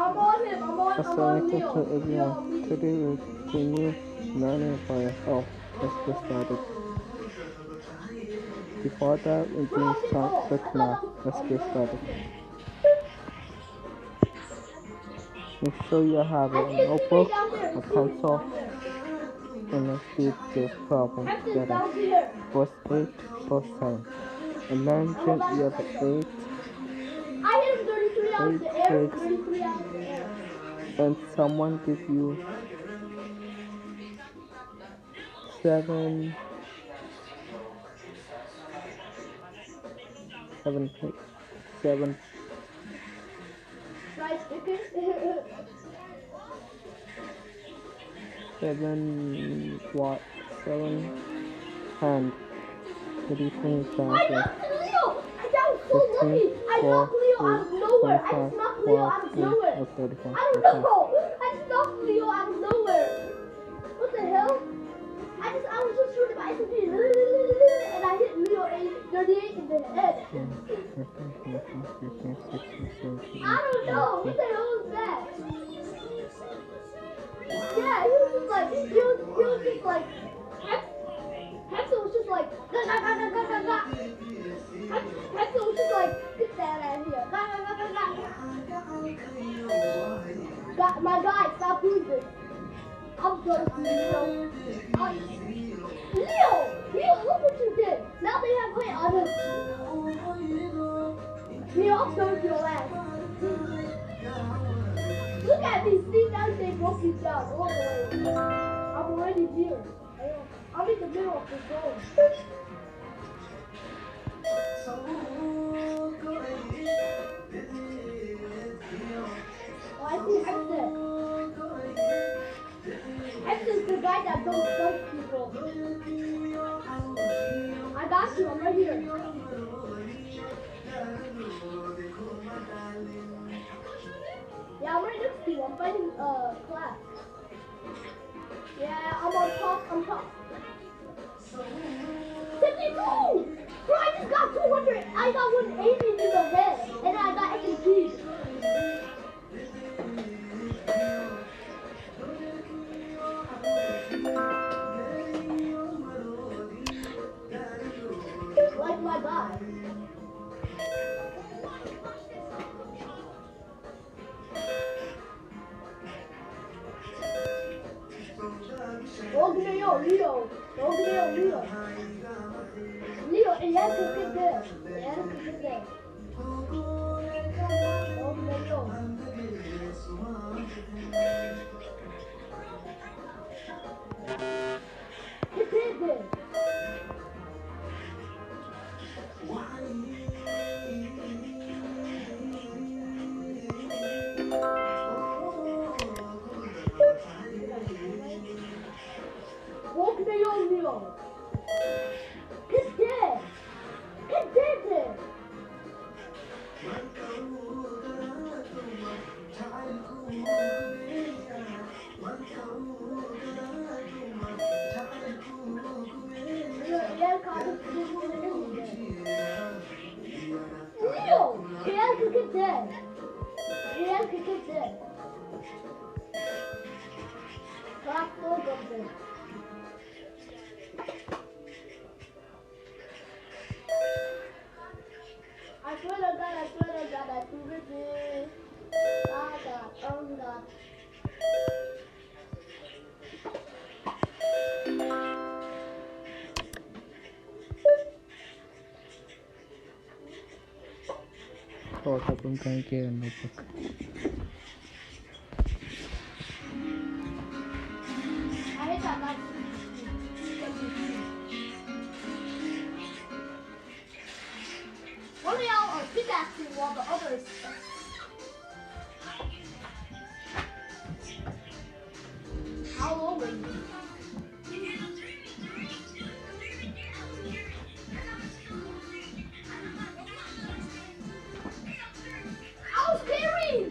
Assalamualaikum to everyone. Today we'll continue learning fire. Oh, let's get started. Before that, we're going to start with math. Let's get started. Make sure you have a notebook, a pencil, and let's do this problem together. What's 8 plus 10? Imagine you have 8 kids and someone gives you 7 hand. What do you think that is? 15, 4, 8, 25, 12, 8, or 35. I don't know! I just knocked Leo out of nowhere! What the hell? I was just shooting my SMG and I hit Leo 38 in the head. I don't know! What the hell is that? Yeah, he was just like, Hexel was just like, Hexel was just like, get that out of here. My guy, stop doing this. I'm going to Leo. Leo, look what you did. Now they have weight on him. Leo, I'm going to your ass. Look at me, see now they broke me down all the way. I'm already here. I'm in the middle of the zone. Oh, I see Hector. Hector's the guy that don't punch people. I got you, I'm right here. Yeah, I'm right next to you. I'm fighting class. Yeah, I'm on top. 72! Bro, I just got 200. I got 180 in the head. And I got SMG. Like my guy. Leo. Leo, el arco que te. Leo. I swear to God, I proved it. God. Thought I'm trying to get a notebook. I hate that knife. One of y'all are pickaxing while the others. How long are you? I was carrying!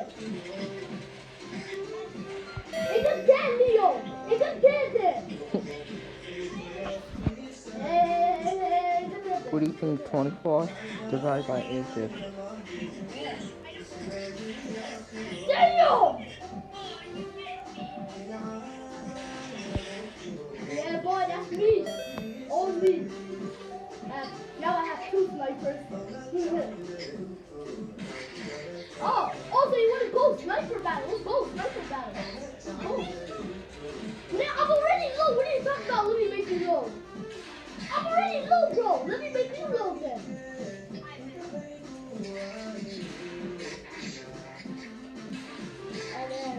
it. It's a 10, Leo. It's a 10. What do you think 24 divided by 8 is? Damn! Yeah, boy, that's me. All me. Now I have 2 snipers. Oh, also you want to go sniper battle? Let's go sniper battle. Oh. Man, I'm already low. What are you talking about? Let me make you low. I'm already low, bro. Let me make you low then. And then,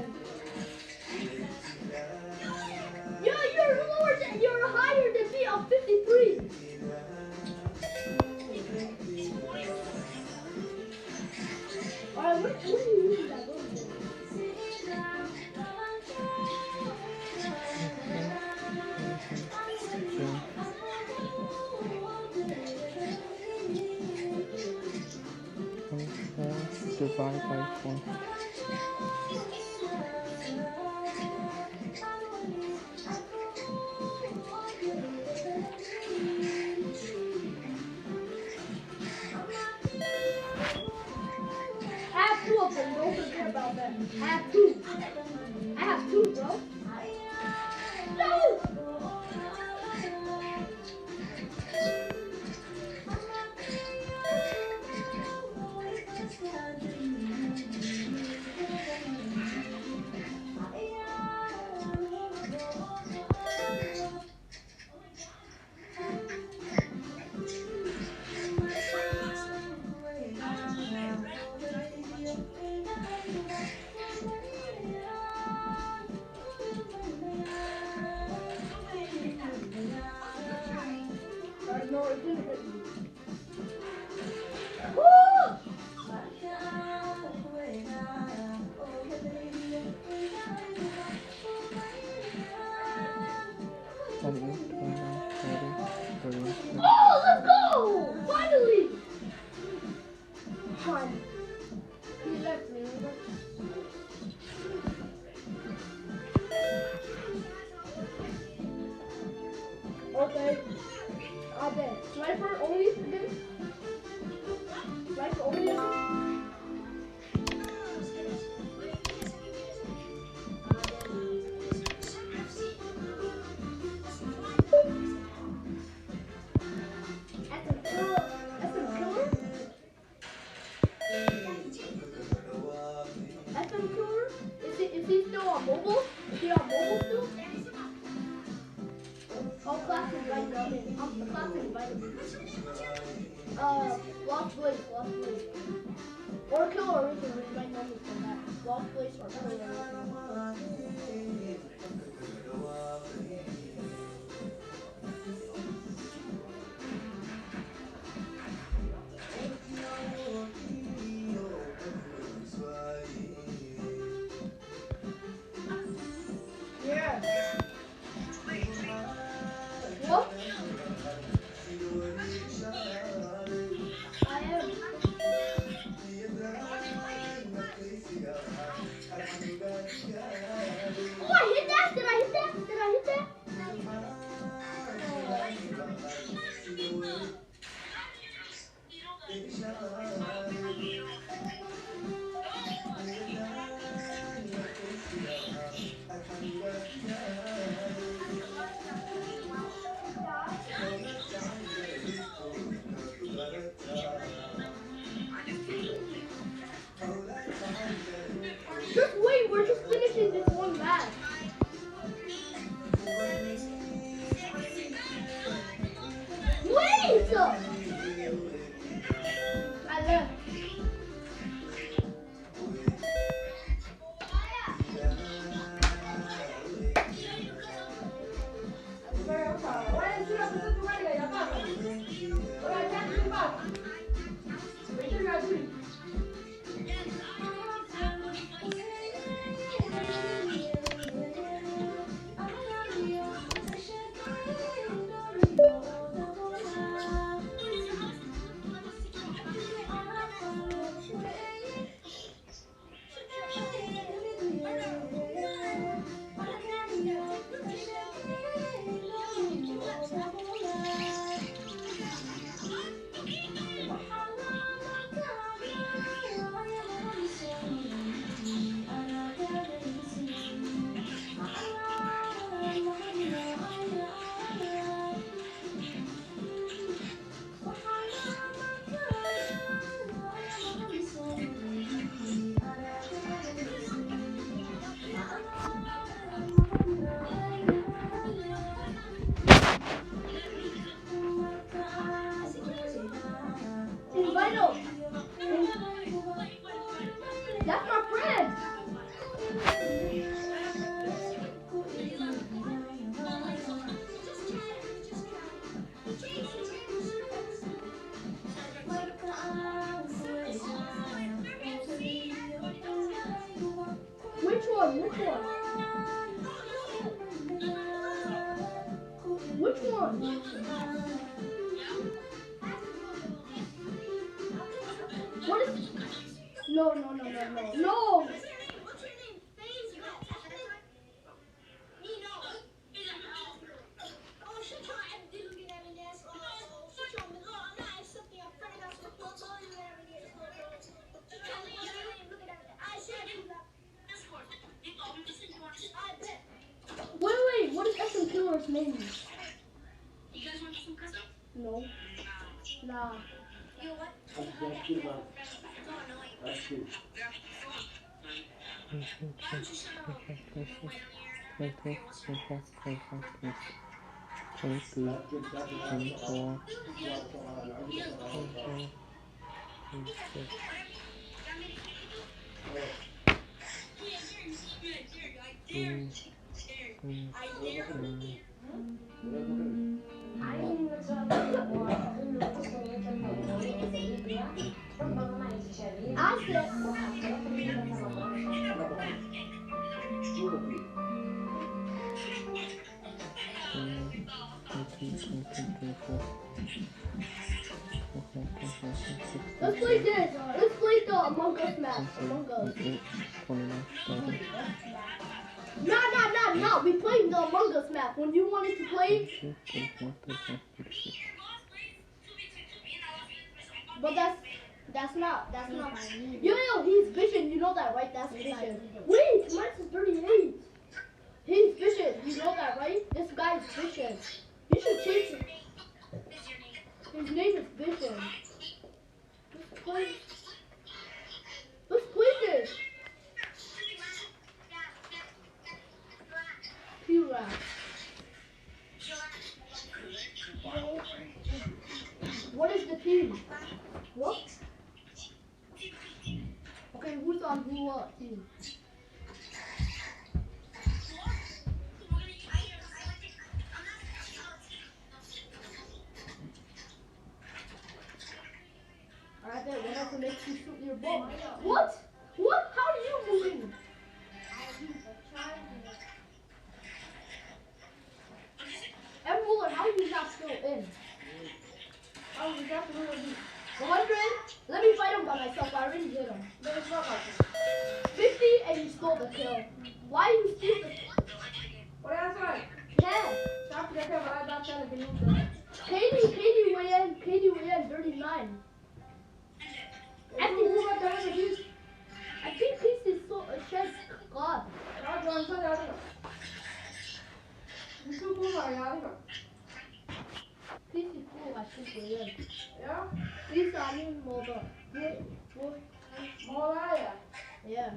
you're higher than me. I'm 53. Alright, what do you mean by that? Divided by 4. I have 2 of them. Don't forget about that. I have 2. I have 2, bro. No! No, it didn't hit me. Woo! Oh, let's go! Finally! Fine. He left me, remember? Okay. Okay. Sniper only again? Sniper only again? That's a killer. That's a killer? That's a killer? Is he still on mobile? Is he on mobile still? Oh, class invite him. I'm class invite him. Lost Blaze. Or Killer Original, you might know me from that. Lost Blaze or Killer Original. Yeah. What? I am. Oh, I hit that? Did I hit that? one. What is? No. No. Wait. What is SM Killer's name? No. Nah. Let's play this. Let's play the Among Us map. Among Us. No. We played the Among Us map. When you wanted to play. But that's not. Yo, he's vision. You know that, right? That's vision. Wait, Max is 38. He's vision. You know that, right? This guy's vision. You should change it. His name is Vision. Let's play this. P-Rap. What is the team? What? Okay, who's on who team? Alright, then what else makes you shoot your ball? What? How are you moving? Everyone, how are you not still in? Oh, you got to really 100? Let me fight him by myself. I already hit him. 50 and you stole the kill. Why you steal the kill? What else? Yeah. Stop the kill, but I'm not trying to do it. Katie weigh in 39. I think Peace is so shed God. Peace is cool, I think we're in. Yeah? Peace I mean Moda. Yeah.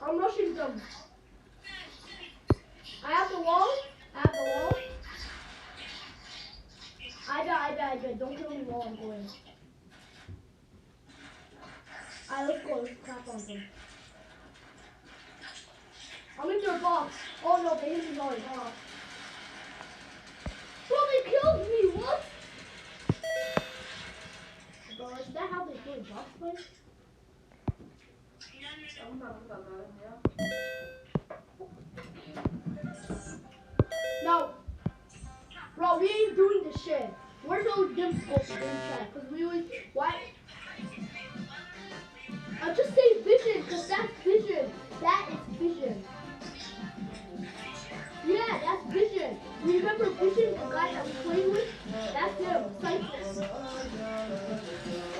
I'm rushing them. I have the wall. I die. Don't kill me while I'm going. Alright, let's go. Let's clap on them. I'm in their box. Oh no, they hit me hard. Bro, they killed me. What? Bro, is that how they play box play? No. Bro, we ain't doing this shit. Where's those dim scopes in chat? Cause we always, why? I'll just say vision, cause that's vision. That is vision. Yeah, that's vision. You remember vision, the guy that we played with? That's him. Cyclist.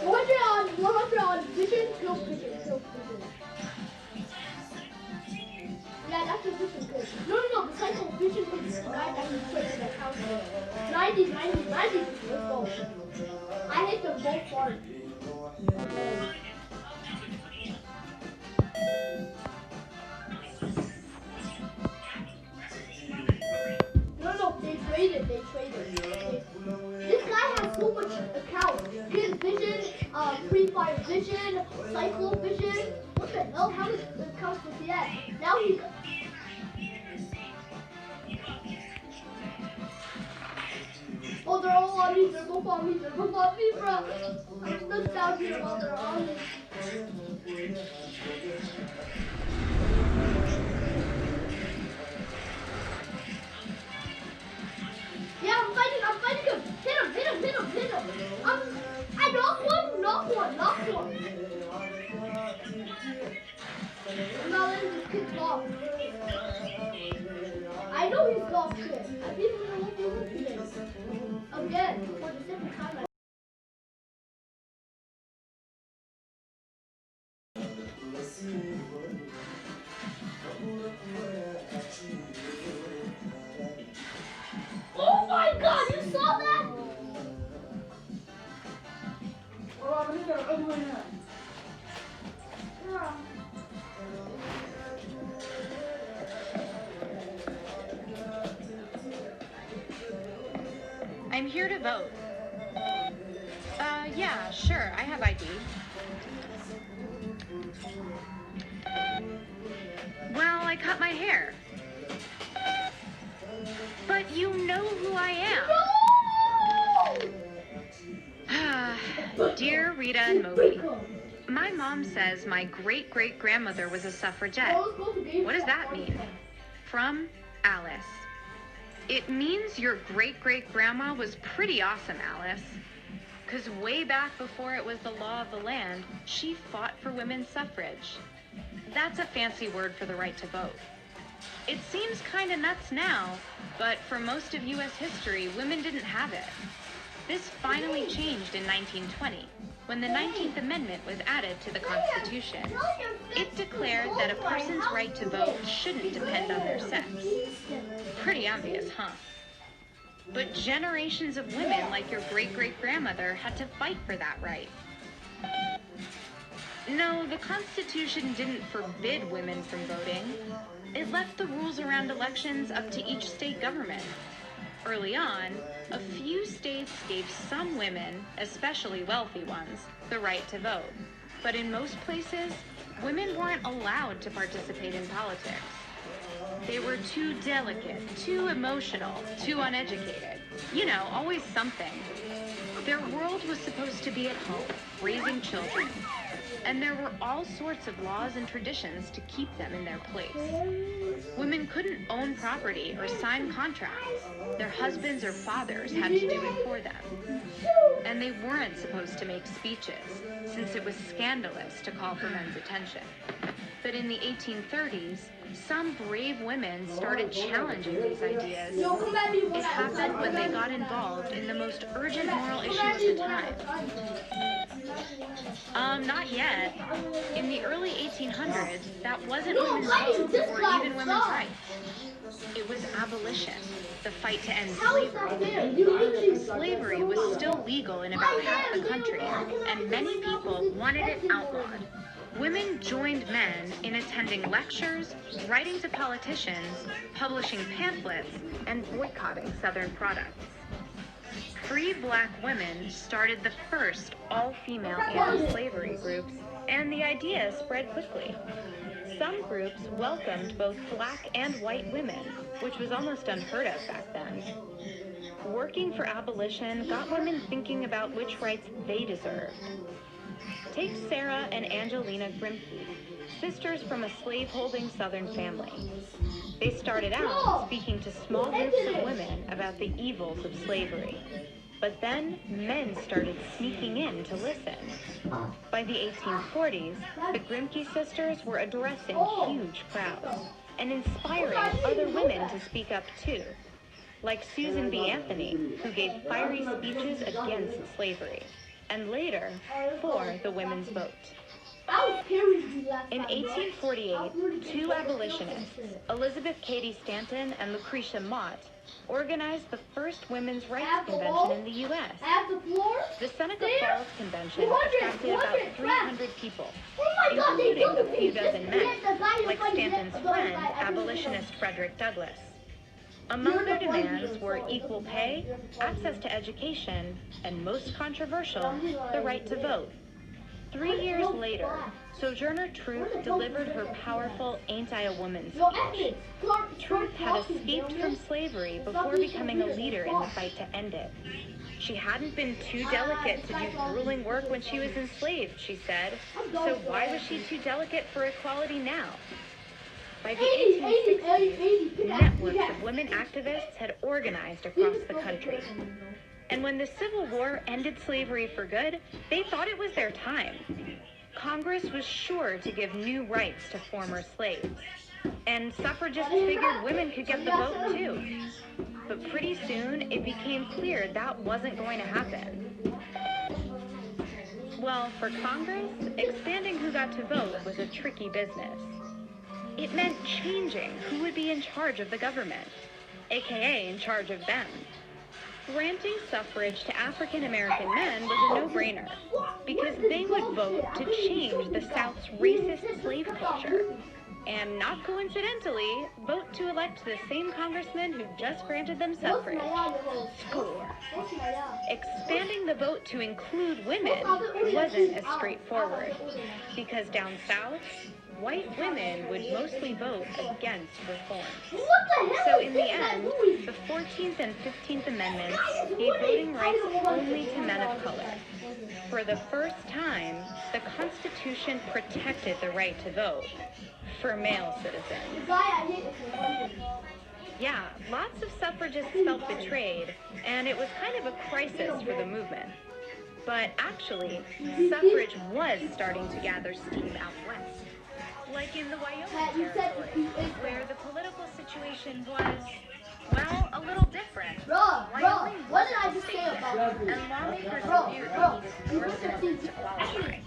100 on vision, kill vision. Yeah, that's the vision good. No, the cycle vision is the guy that we played in the house with. 90. Let's go. I hit them both hard. No, they traded. This guy has so much accounts. He has vision, Free Fire vision, Cycle vision. What the hell? How many accounts does he have? Now he. Oh, they're all on bro. I'm nostalgic about their honest. Yeah, I'm fighting him. Hit him. I knock one. I'm not letting this kid off. I know he's lost shit. I beat him in a local today. Again, for the second time. Oh my god, you saw that? I'm here to vote. Yeah, sure, I have ID. Well, I cut my hair. But you know who I am. No! Dear Rita and Moby, my mom says my great-great-grandmother was a suffragette. What does that mean? From Alice. It means your great-great-grandma was pretty awesome, Alice. Because way back before it was the law of the land, she fought for women's suffrage. That's a fancy word for the right to vote. It seems kind of nuts now, but for most of U.S. history, women didn't have it. This finally changed in 1920, when the 19th Amendment was added to the Constitution. It declared that a person's right to vote shouldn't depend on their sex. Pretty obvious, huh? But generations of women like your great-great-grandmother had to fight for that right. No, the Constitution didn't forbid women from voting. It left the rules around elections up to each state government. Early on, a few states gave some women, especially wealthy ones, the right to vote. But in most places, women weren't allowed to participate in politics. They were too delicate, too emotional, too uneducated. You know, always something. Their world was supposed to be at home, raising children. And there were all sorts of laws and traditions to keep them in their place. Women couldn't own property or sign contracts. Their husbands or fathers had to do it for them. And they weren't supposed to make speeches, since it was scandalous to call for men's attention. But in the 1830s, some brave women started challenging these ideas. It happened when they got involved in the most urgent moral issue of the time. Not yet. In the early 1800s, that wasn't women's vote or even women's rights. It was abolition, the fight to end slavery. Slavery was still legal in about half the country, and many people wanted it outlawed. Women joined men in attending lectures, writing to politicians, publishing pamphlets, and boycotting Southern products. Free black women started the first all-female anti-slavery groups, and the idea spread quickly. Some groups welcomed both black and white women, which was almost unheard of back then. Working for abolition got women thinking about which rights they deserved. Take Sarah and Angelina Grimke, sisters from a slave-holding Southern family. They started out speaking to small groups of women about the evils of slavery. But then men started sneaking in to listen. By the 1840s, the Grimke sisters were addressing huge crowds and inspiring other women to speak up too, like Susan B. Anthony, who gave fiery speeches against slavery, and later for the women's vote. In 1848, two abolitionists, Elizabeth Cady Stanton and Lucretia Mott, organized the first women's rights convention in the U.S. The Seneca Falls Convention attracted about 300 people, including a few dozen men, like Stanton's friend, abolitionist Frederick Douglass. Among their demands were equal pay, access to education, and most controversial, the right to vote. 3 years later, Sojourner Truth delivered her powerful Ain't I a Woman Yo, speech. ethics. Truth had escaped from slavery before becoming a leader in the fight to end it. She hadn't been too delicate to do grueling work when she was enslaved, she said. So why was she too delicate for equality now? By the 1860s, networks of women activists had organized across the country. And when the Civil War ended slavery for good, they thought it was their time. Congress was sure to give new rights to former slaves. And suffragists figured women could get the vote too. But pretty soon, it became clear that wasn't going to happen. Well, for Congress, expanding who got to vote was a tricky business. It meant changing who would be in charge of the government, aka in charge of them. Granting suffrage to African American men was a no-brainer, because they would vote to change the South's racist slave culture. And not coincidentally, vote to elect the same congressman who just granted them suffrage. Score. Expanding the vote to include women wasn't as straightforward, because down south, white women would mostly vote against reform. So in the end, the 14th and 15th Amendments gave voting rights only to men of color. For the first time, the Constitution protected the right to vote for male citizens. Yeah, lots of suffragists felt betrayed, and it was kind of a crisis for the movement. But actually, suffrage was starting to gather steam out west. Like in the Wyoming territory, where the political situation was, well, a little different. Wyoming What did I wasn't a just say state about yet, you? and lawmakers Bro, reviewed bro, needed more you citizens to just qualify.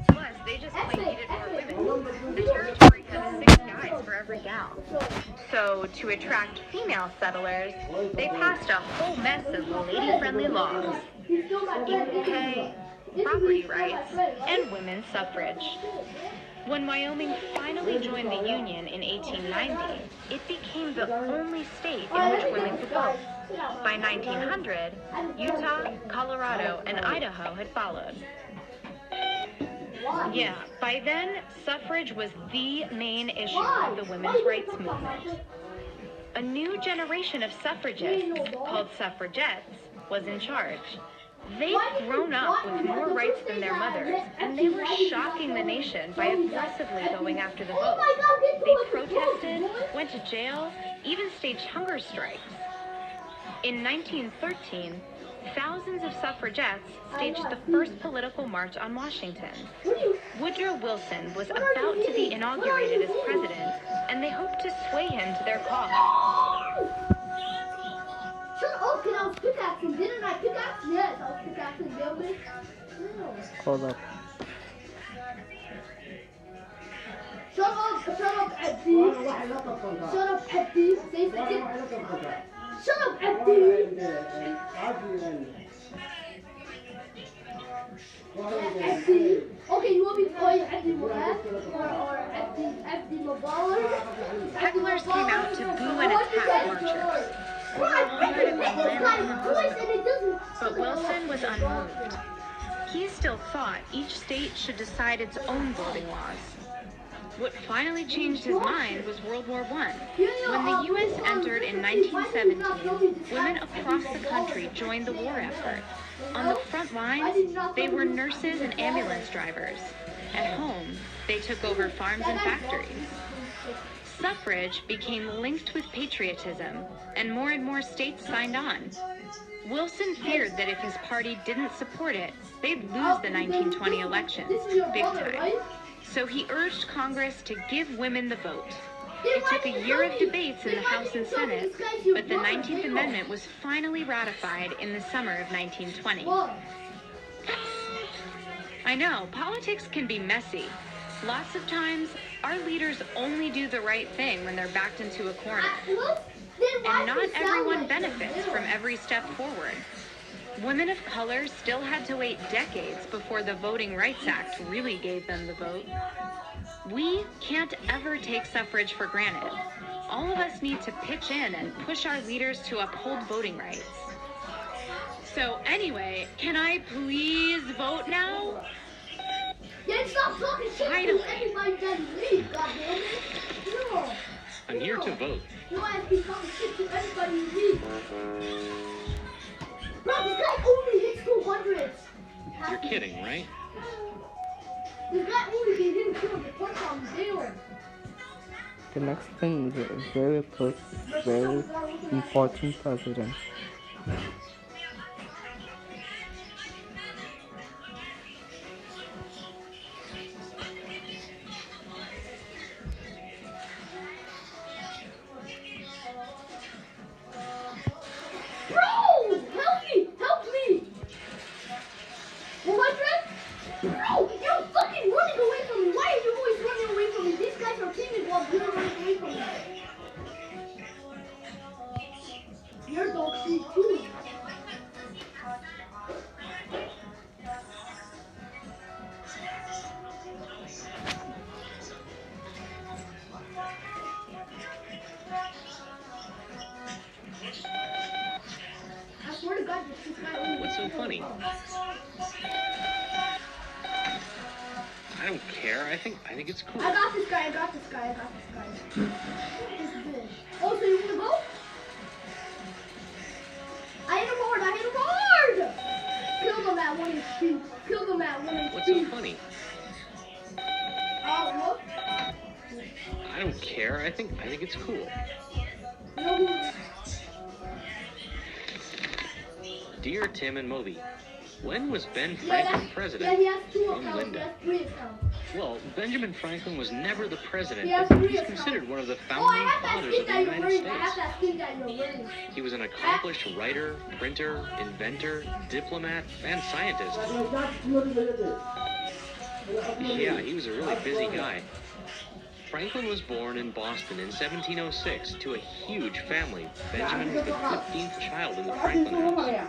Plus, they just plain needed more women. The territory had 6 guys for every gal. So, to attract female settlers, they passed a whole mess of lady-friendly laws. Equal pay, property rights, and women's suffrage. When Wyoming finally joined the Union in 1890, it became the only state in which women could vote. By 1900, Utah, Colorado, and Idaho had followed. Yeah, by then, suffrage was the main issue of the women's rights movement. A new generation of suffragists, called suffragettes, was in charge. They'd grown up with more rights than their mothers, and they were shocking the nation by aggressively going after the vote. They protested, went to jail, even staged hunger strikes. In 1913, thousands of suffragettes staged the first political march on Washington. Woodrow Wilson was about to be inaugurated as president, and they hoped to sway him to their cause. Shut up, kid. I was pickaxing. Didn't I pickaxe? Yes, I was pickaxing. Damn it. Hold up. Shut up, Eddie. Shut up, Eddie. Say something. Shut up, Eddie. Eddie. Okay, you want me to call you Eddie Morales? Or Eddie Maballer? Hecklers came out to boo and attack marchers. But Wilson was unmoved. He still thought each state should decide its own voting laws. What finally changed his mind was World War I. When the U.S. entered in 1917, women across the country joined the war effort. On the front lines, they were nurses and ambulance drivers. At home, they took over farms and factories. Suffrage became linked with patriotism, and more states signed on. Wilson feared that if his party didn't support it, they'd lose the 1920 elections, big time. So he urged Congress to give women the vote. It took a year of debates in the House and Senate, but the 19th Amendment was finally ratified in the summer of 1920. I know, politics can be messy. Lots of times, our leaders only do the right thing when they're backed into a corner. And not everyone benefits from every step forward. Women of color still had to wait decades before the Voting Rights Act really gave them the vote. We can't ever take suffrage for granted. All of us need to pitch in and push our leaders to uphold voting rights. So anyway, can I please vote now? And stop talking shit to everybody that leaves, goddamn it. No. I'm here to vote. You ass keep talking shit to everybody you leave. Bro, this guy only hits 200. You're kidding, right? This guy only can hit 200 points on zero. The next thing is a very important president. Bro, help me. 100? Bro, you're fucking running away from me. Why are you always running away from me? These guys are teaming while you're running away from me. You're dog shit too. I swear to God, this guy only What's so funny? I don't care. I think it's cool. I got this guy. This is good. Oh, so you wanna go? I hit him hard! Kill them at 1 HP. What's so funny? Oh, look. I don't care. I think it's cool. No. Dear Tim and Moby, when was Ben Yeah, Franklin president? yeah, he has 2 From accounts. He Linda. has 3 accounts. Well, Benjamin Franklin was never the president, He has but 3 he's accounts. considered one of the Oh, I founding have that fathers skin of the that you're United wearing. I have States. that skin that you're wearing. He was an accomplished writer, printer, inventor, diplomat, and scientist. Yeah, he was a really busy guy. Franklin was born in Boston in 1706 to a huge family. Benjamin was the 15th child in the Franklin house.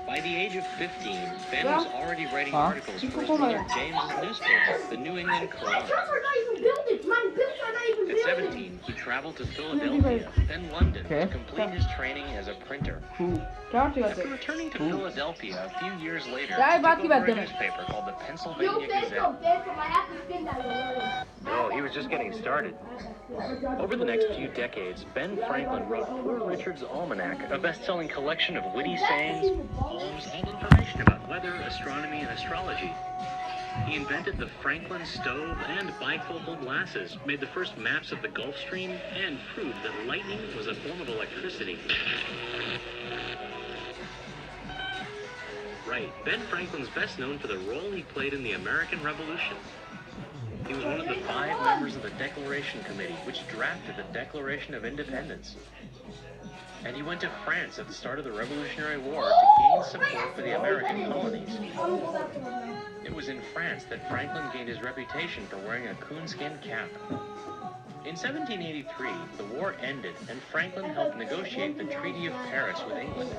By the age of 15, Ben was already writing articles for his brother James's newspaper, the New England My Courant. trucks are not even building. My bills are not even At building. 17, he traveled to Philadelphia, then London, to complete his training as a printer. After returning to Philadelphia a few years later, Yeah, he back took to over a dinner. newspaper called the Yo, Pennsylvania thank Gazette. you. I have the skin that you're wearing. Oh, he was just getting started. Over the next few decades, Ben Franklin wrote Poor Richard's Almanac, a best-selling collection of witty sayings, poems, and information about weather, astronomy, and astrology. He invented the Franklin stove and bifocal glasses, made the first maps of the Gulf Stream, and proved that lightning was a form of electricity. Right, Ben Franklin's best known for the role he played in the American Revolution. He was one of the 5 members of the Declaration Committee, which drafted the Declaration of Independence. And he went to France at the start of the Revolutionary War to gain support for the American colonies. It was in France that Franklin gained his reputation for wearing a coonskin cap. In 1783, the war ended, and Franklin helped negotiate the Treaty of Paris with England.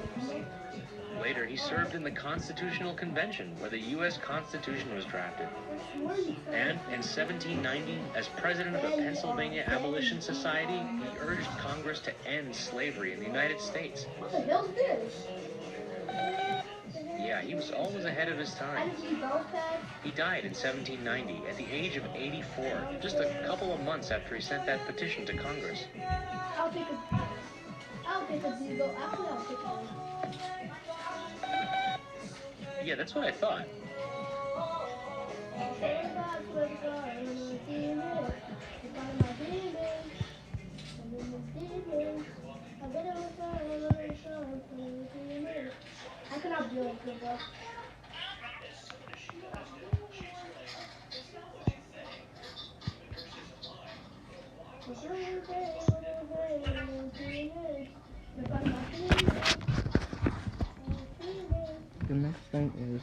Later, he served in the Constitutional Convention, where the U.S. Constitution was drafted. And in 1790, as president of the Pennsylvania Abolition Society, he urged Congress to end slavery in the United States. What the hell is this? Yeah, he was always ahead of his I time. didn't see those tags. He died in 1790 at the age of 84, just a couple of months after he sent that petition to Congress. I'll take a zero. Actually, I'll take a Yeah, that's what I thought. I cannot do it, good bro. The next thing is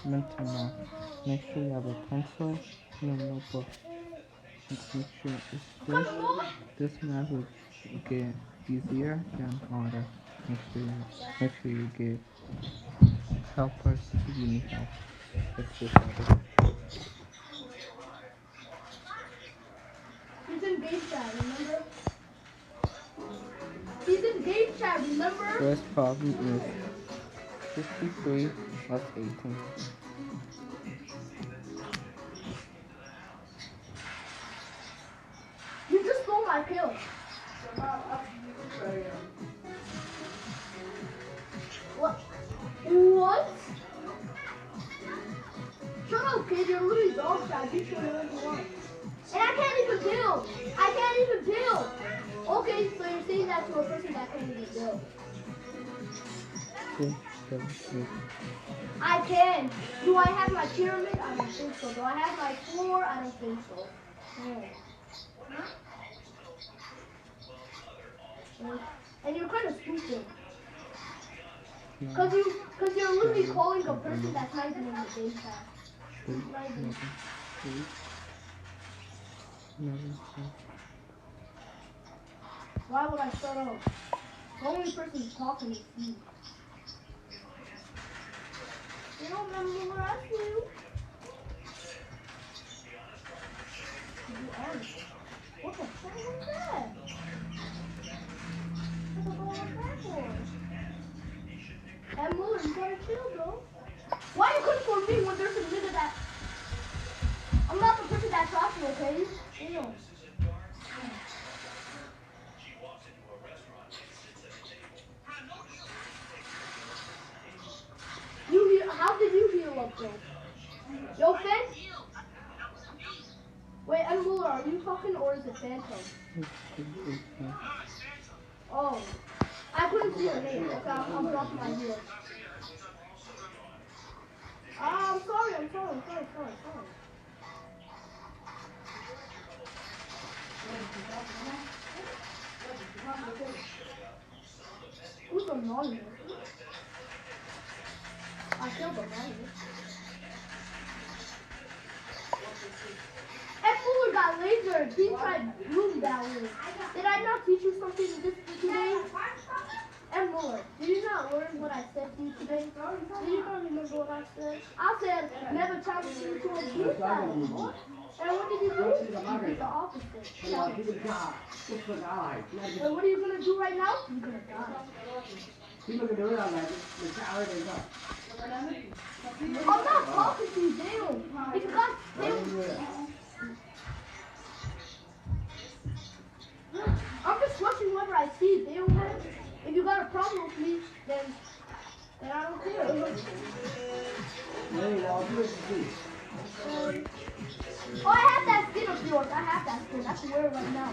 mental math. Make sure you have a pencil and a notebook. Let's make sure this math will get easier than harder. Make sure you get helpers if you need help. Let's get started. He's in game chat, remember? He's in game chat, remember? First problem is 53 plus 18. my kill. What? What? Shut up, kid. You're literally dog tag. You should have won. And I can't even kill. I can't even kill. Okay, so you're saying that to a person that can't even kill. I can. Do I have my pyramid? I don't think so. Do I have my floor? I don't think so. No. And you're kind of stupid. Cause you're literally calling a person that's not even in the game chat. Not even. Why would I shut up? The only person who's talking is you. You don't remember what I do. You are. What the fuck was that? What the fuck was that for? And Muller, you gotta chill, bro. Why are you cooking for me when there's a nigga that... I'm not the person that talks to you, okay? Chill. How did you heal up, though? Yo, Finn? Wait, I'm Muller, are you talking or is it Phantom? Oh. I couldn't see your name. Okay, I'm dropping my heels. I'm sorry. Who's anonymous? I killed anonymous. And Fuller got lasered. He tried bloom that way. Did I not teach you something today? And Muller, did you not learn what I said to you today? Did you not remember what I said? I said, never challenge you to a blue side. And what did you do? You did the opposite. And what are you going to do right now? You're going to die. I'm not talking to you, Dale. Because Dale... I'm just rushing whoever I see, Dale. If you got a problem with me, then I don't care. Oh, I have that skin of yours. I have that skin. I can wear it right now.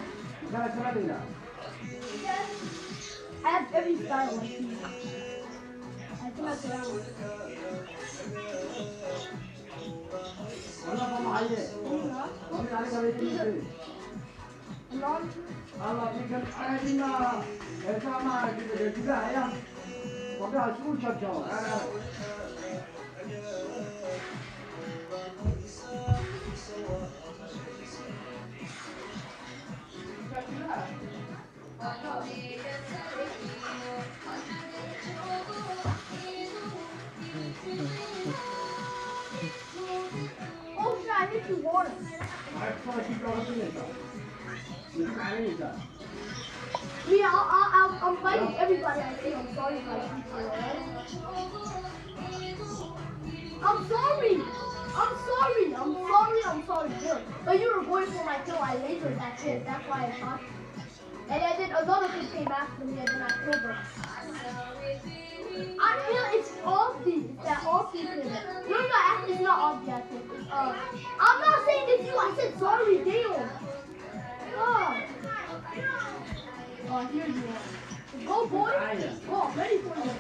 I have every style like you. I think that's what I want. Oh shit, I hit you water. Yeah, I'm fighting everybody I see. I'm sorry if I shoot you, alright? I'm sorry, Bill. But you were going for my kill. I lasered that shit. That's why I shot you. And then another thing came after me and then I killed her. I feel it's Aussie. It's that Aussie thing. No, actually it's not Aussie, I think. It's, I'm not saying it's you. I said sorry, damn. Oh, here you are. Go, boy. Oh, I'm ready for you.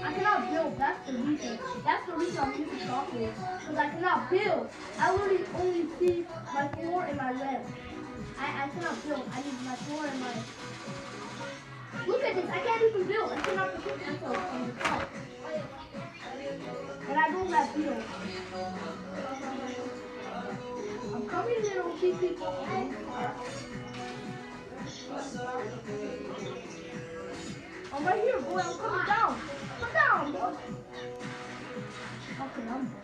I cannot build. That's the reason. That's the reason I'm using chocolate. Because I cannot build. I literally only see my floor and my red. I cannot build. I need my floor and my... Look at this. I can't even build. I cannot protect myself from the top. And I don't have build. I'm coming, little people. I'm right here, boy. I'm coming down. Come down, boy. Okay, I'm dead.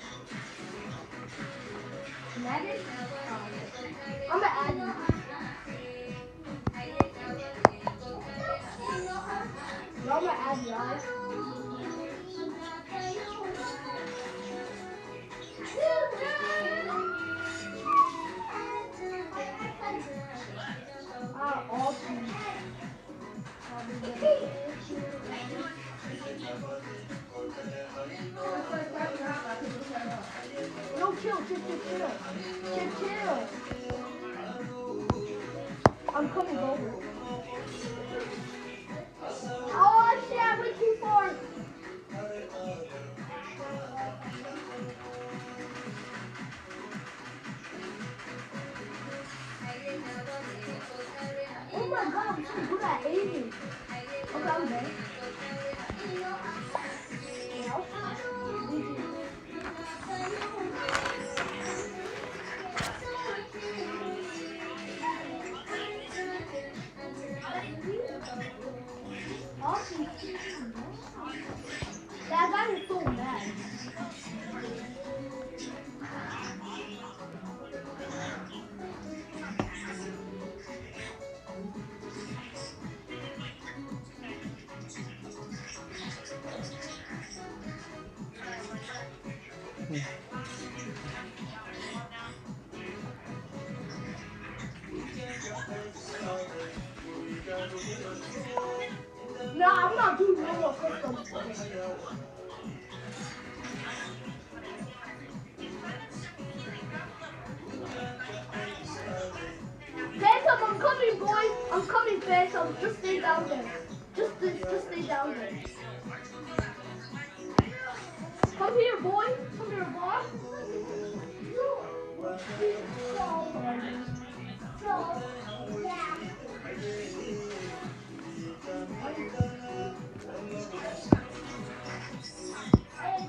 Can I add it? I'm gonna add you. I'm gonna add you, guys. Chill. I'm coming over. Oh shit, I went too far. Oh my god, I'm so good at aiming. Okay, I'm dead.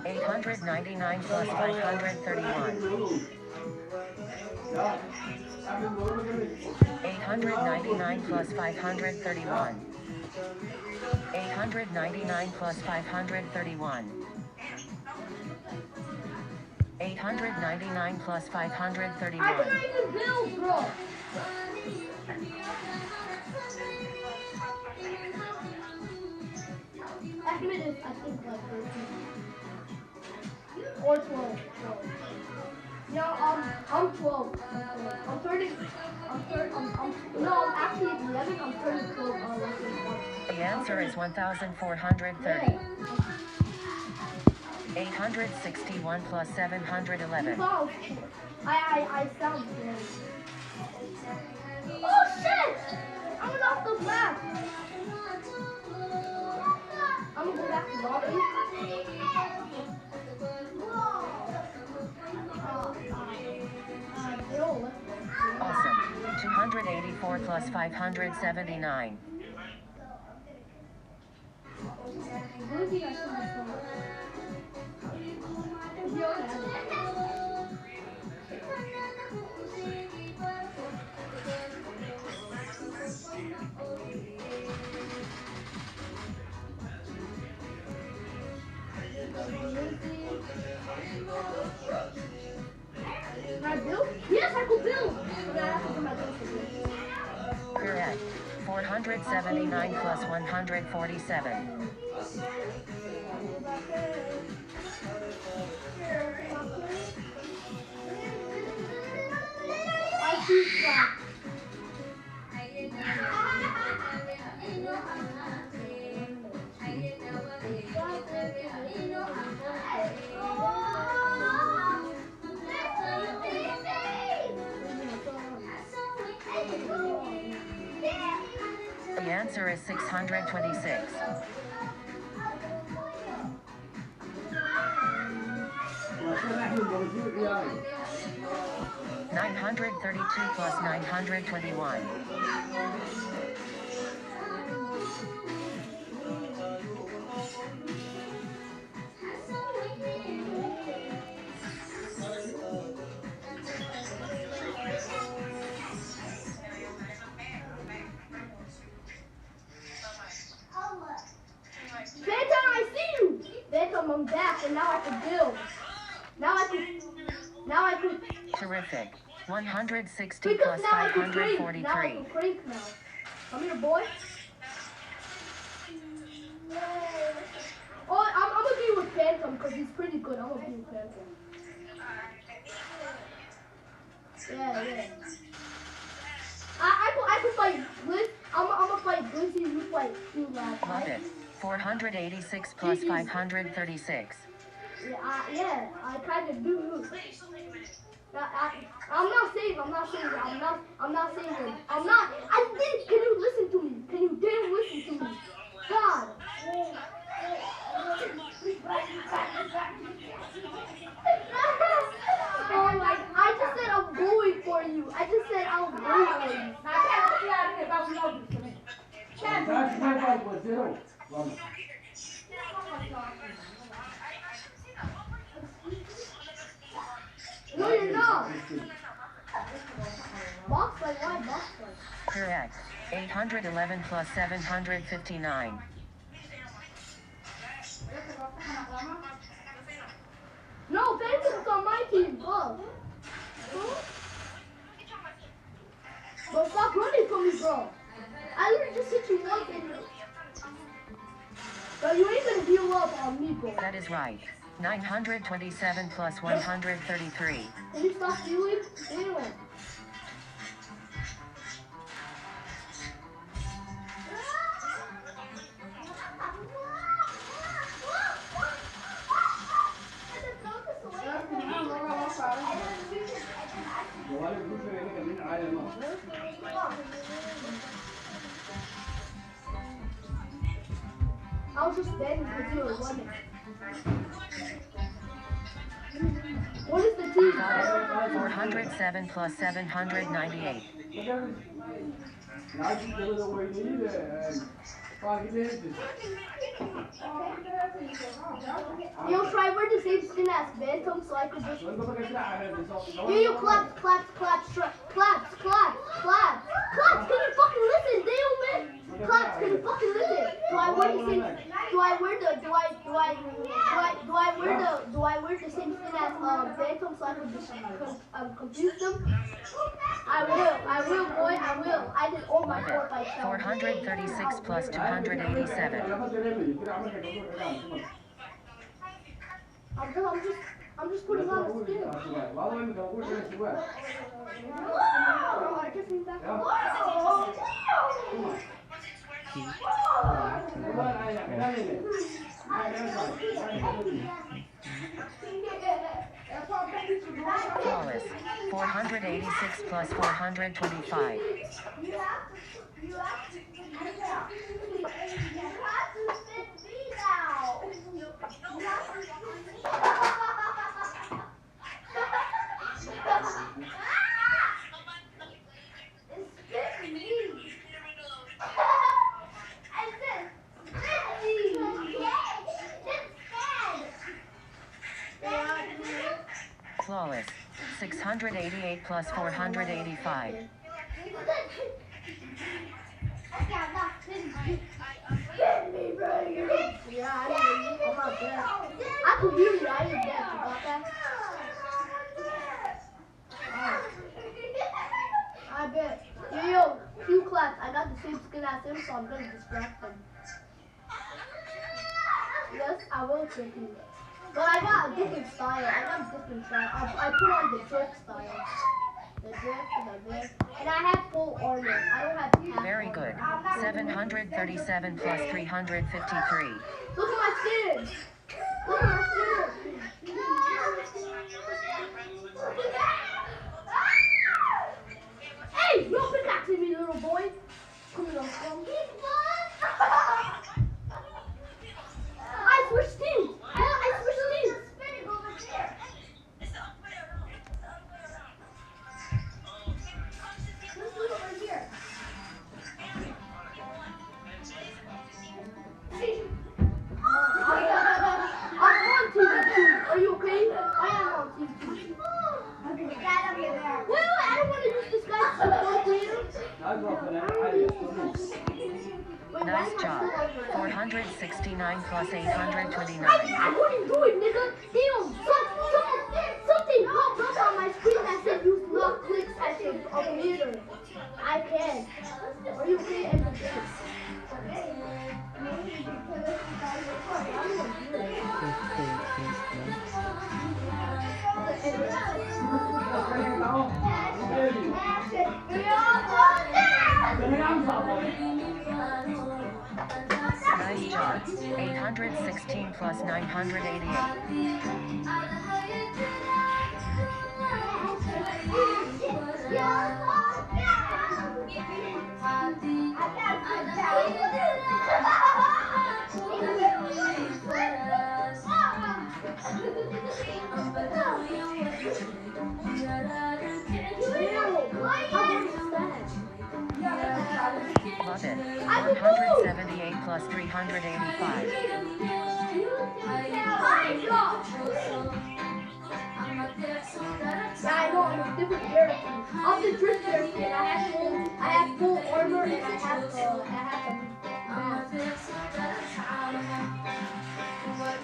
899 plus 531. 899 plus 531. 899 plus 531. 899 plus 531. I cannot even build, bro. Estimate is, I think, like 13. Or 12. Yeah, I'm 12. I'm turning, no, I'm actually 11. I'm turning 12. The answer is 1,430. 861 plus 711. I sound good. Oh shit! I went off the map. I'm gonna go back to lobby. Awesome. 284 plus 579. Can I build? Yes, I could build. But I have to do my build. Correct. 479 plus 147. I choose that. The answer is 626. 932 plus 921. Phantom, I see you! Phantom, I'm back, and now I can build. Now I can. Terrific. 160 Because plus now I can crank. 543. Now I can crank now. Come here, boy. Oh, I'm gonna be with Phantom because he's pretty good. I'm gonna be with Phantom. Yeah. I can fight Blitz. I'm gonna fight Blitzy. You fight Q Lab. Love it. 486 plus 536. Yeah, I kind of do. I'm not saying it. I didn't. Can you listen to me? Can you damn listen to me? God. Oh my, I just said I'm going for you. I just said I'll go for you. No, you're not. Box fight, why box fight? Correct. 811 plus 759. No, Phantom's on my team. Go. Bro, stop running from me, bro. I literally just hit you once and bro, you ain't gonna heal up on me, bro. That is right. 927 plus 133. Can you stop healing? Anyway. I was just betting because you were running. What is the team? Got it. 407 plus 798. Yo, try wear the same skin as Phantom so I could just. Yo, claps. Can you fucking listen, damn man? Claps, can you fucking listen? Do I wear the same? Do I wear the same skin as Phantom so I could just confuse them? I will, boy. I will. I did all my 4 by 436 plus 287. I'm just putting on a skin. Flawless. 486 plus 425. Flawless. 688 plus 485. I could hear you. I didn't get you got that? I bet. Yo, few claps. I got the same skin as him, so I'm gonna distract him. Yes, I will trick you. But I got a different style. I put on the drift style. The drift. And I have full armor. I don't have half Very armor. good. 737 plus 353. Look at my skin. Look at my skin. Hey, no pickaxe me, little boy. Come here, come. I switched teams. I switched teams. Let's do it over here. I'm on team 2. Are you okay? I am on team 2. Wait, I don't want to use this guy's support later. Wait, Nice job. 469 plus 829. I couldn't do it, nigga. Damn, something popped up on my screen that said use lock clicks as a meter. I can. Are you okay? Nice job. 816 plus 988. Love it. 178 plus 385. Yeah, I know, I'm a different character. I'm the drift character, and I have full armor, and I have the mask.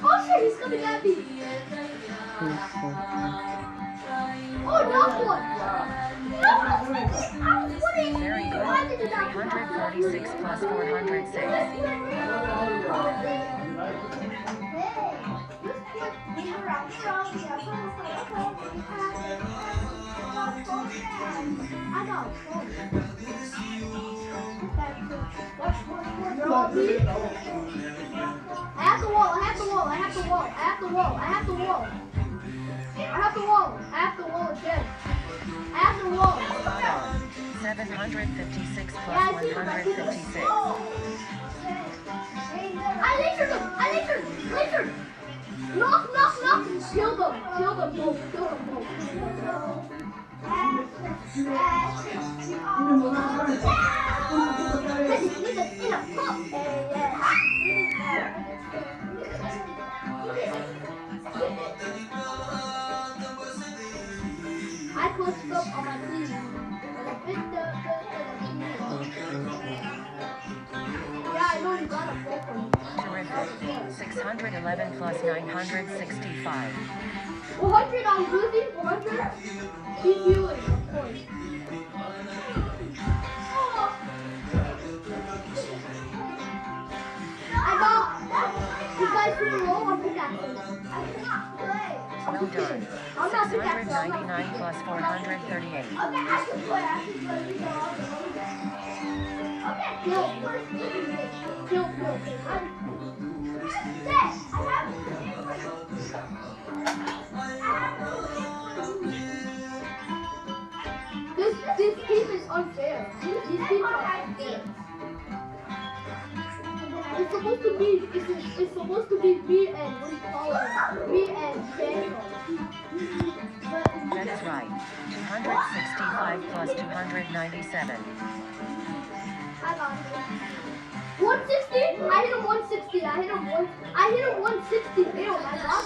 Oh shit, he's coming at me! Oh, not one! I was winning! Very good. Why did you not 346 plus 406. I have the wall, I have the wall, I have the wall, I have the wall, I have the wall. I have the wall, I have the wall again. I have the wall. 756 plus Yeah, I see him, I see him. 156. I lasered him, I lasered. Knock. Kill them both. I clutched up on my sleeve. Yeah, I know you got a full for me. Terrific. 611 plus 965. 100 on Ruthie, 100. Keep healing, of course. I got. You guys can roll on pickaxes. I cannot play. Well done. I'm not pickaxes. 699 plus 438. Okay, I can play. Okay, kill first. Kill. I'm set. I have This game is unfair. These people are fair. It's supposed to be me and what do you call it? Me and Daniel. That is right. 265 plus 297. I got it. 160? I hit him 160. I hit him 160. Ew, I got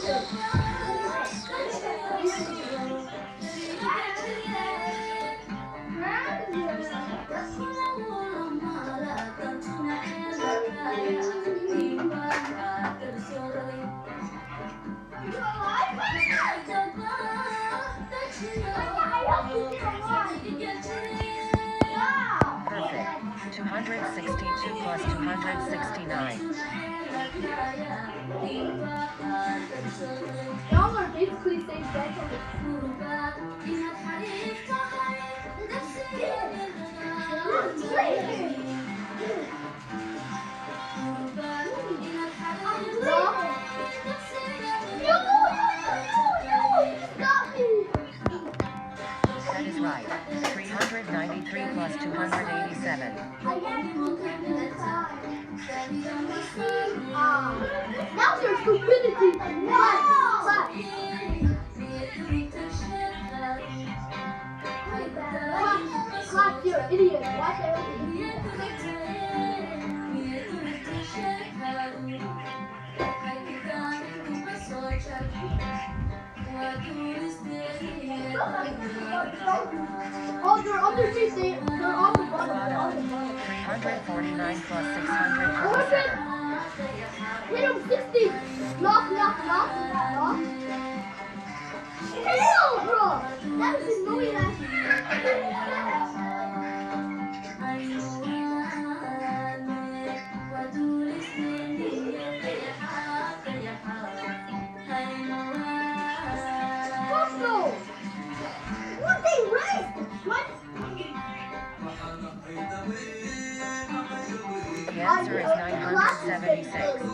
Perfect. 262 plus 269. Y'all are basically saying that. That is right. 393 plus 287. Now your stupidity. Clap, you're an idiot. Watch everything. Oh, they're underneath. They're on the bottom. 349 plus 647. Hit him 60. Knock. Hell, bro. That is annoying ass. Fuck no. What they raised? What? The answer is 976.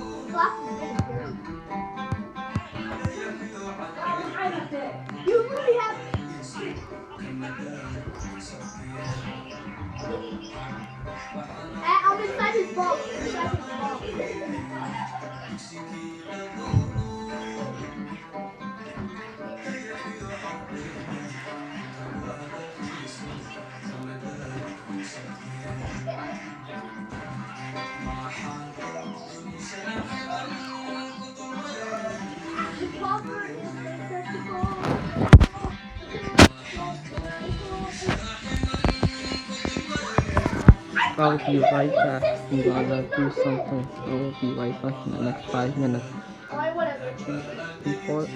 You really have. I'm inside his box. Inside his box. The popper is I'll be right back. I'm gonna do something. I will be right back in the next 5 minutes. Alright, whatever. Before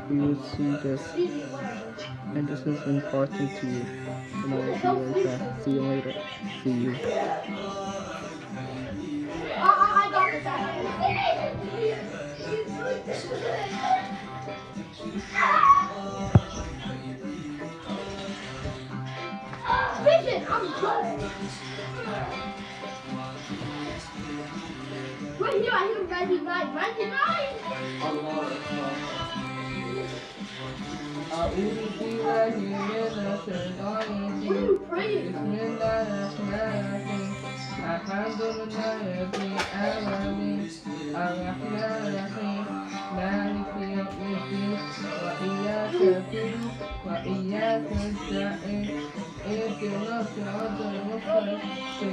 you will see this, Easy, whatever. and this is important to you. And I will be right back. See you later. See you. I got this. I Vision, I'm good. Right here, I hear 99. 99! What are you praying?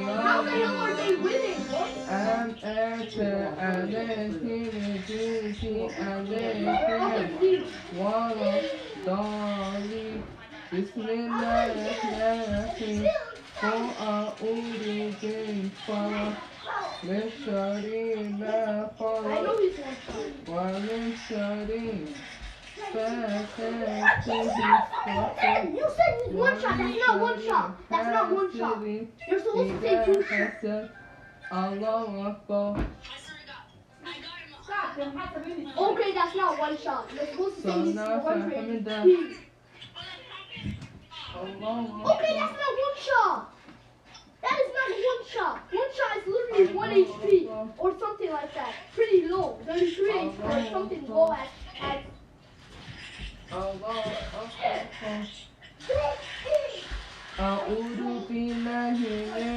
How the hell are they winning? I know he's one shot. You said he's one shot. That's not one shot. That's not one shot. You're supposed to say two shots. Okay, that's not one shot. You're supposed to say he's 100. Okay, that's not one shot. That is not one shot. One shot is literally 1 HP or something like that. Pretty low. 33 HP or something low at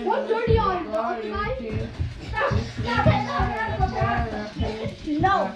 One 30 on guys. No.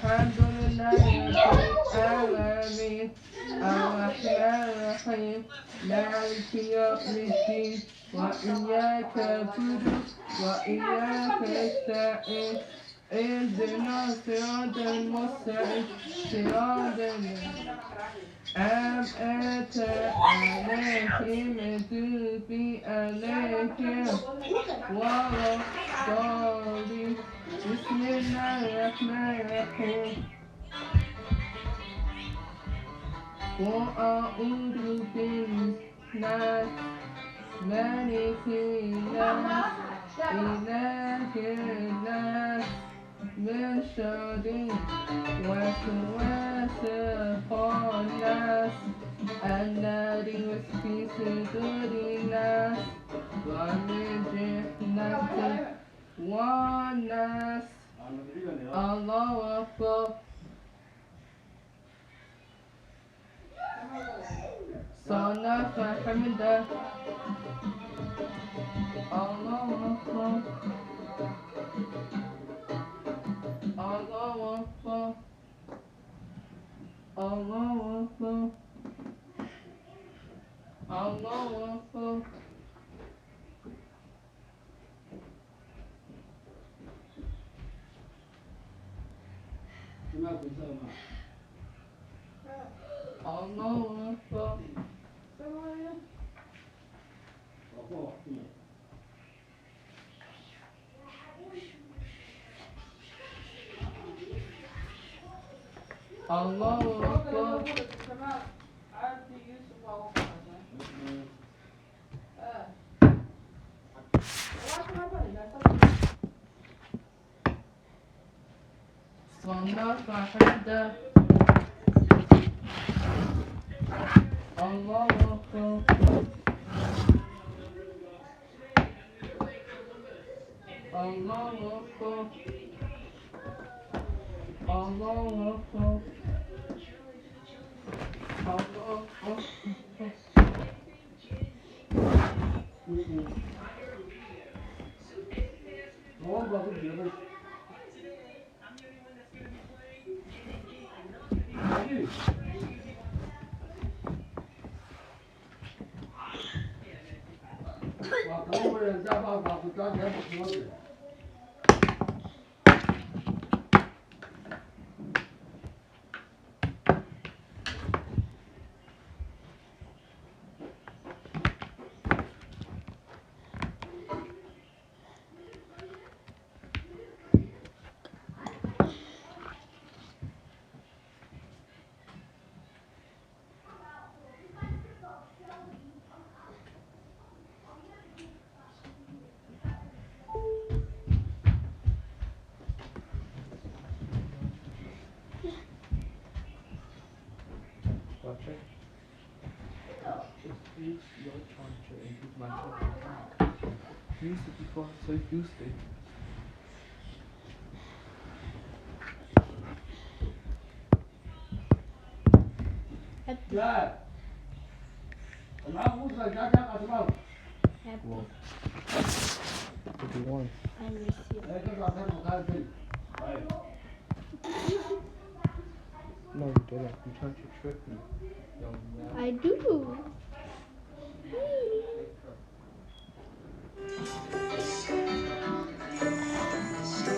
Watch it. Just use your charger and use my charger. Used it before, so used it. Well, what do you want? I miss you. No, you didn't. You tried to trick me. Young man. I do.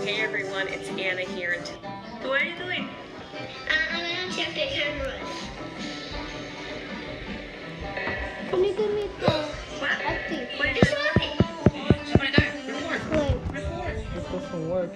Hey everyone, it's Anna here. What are you doing? I'm gonna check the cameras. Can you give me the What? active? What did you say? I'm gonna go. Record. Wait. Record. This doesn't work.